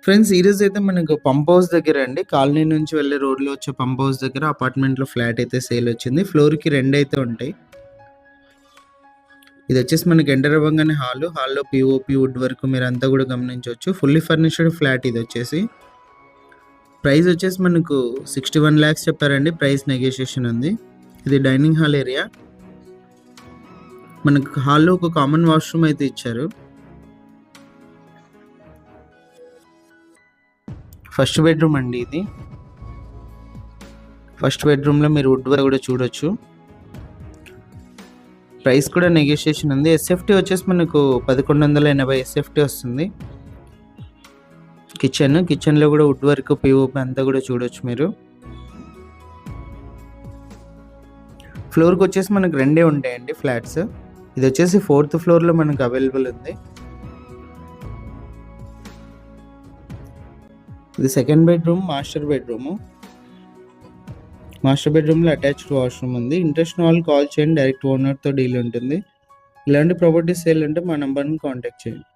Friends ఈరోజు అయితే మనకు పంప్ హౌస్ దగ్గర అండి, కాలనీ నుంచి వెళ్ళే రోడ్లో వచ్చే పంప్ హౌస్ దగ్గర అపార్ట్మెంట్లో ఫ్లాట్ అయితే సేల్ వచ్చింది. ఫ్లోర్కి 2 అయితే ఉంటాయి. ఇది వచ్చేసి మనకి ఎంటర్ అవ్వగానే హాల్లో పిఓపి వుడ్ వర్క్ మీరంతా కూడా గమనించవచ్చు. ఫుల్లీ ఫర్నిష్డ్ ఫ్లాట్ ఇది వచ్చేసి. ప్రైస్ వచ్చేసి మనకు 61 lakhs చెప్పారండి. ప్రైస్ నెగోషియేషన్ ఉంది. ఇది డైనింగ్ హాల్ ఏరియా. మనకు హాల్లో ఒక కామన్ వాష్రూమ్ అయితే ఇచ్చారు. ఫస్ట్ బెడ్రూమ్ అండి ఇది. ఫస్ట్ బెడ్రూమ్లో మీరు వుడ్ వర్క్ కూడా చూడొచ్చు. ప్రైస్ కూడా నెగోషియేషన్ ఉంది. ఎస్ఎఫ్టీ వచ్చేసి మనకు 1180 ఎస్ఎఫ్టీ వస్తుంది. కిచెన్లో కూడా వుడ్ వర్క్ పిఓపి అంతా కూడా చూడొచ్చు మీరు. ఫ్లోర్కి వచ్చేసి మనకు 2 ఉంటాయండి ఫ్లాట్స్. ఇది వచ్చేసి 4th ఫ్లోర్లో మనకు అవైలబుల్ ఉంది. ఇది సెకండ్ బెడ్రూమ్, మాస్టర్ బెడ్రూమ్లో అటాచ్డ్ వాష్రూమ్ ఉంది. ఇంట్రెస్ట్ వాళ్ళు కాల్ చేయండి, డైరెక్ట్ ఓనర్తో డీల్ ఉంటుంది. ఇలాంటి ప్రాపర్టీస్ సేల్ అంటే మా నెంబర్ని కాంటాక్ట్ చేయండి.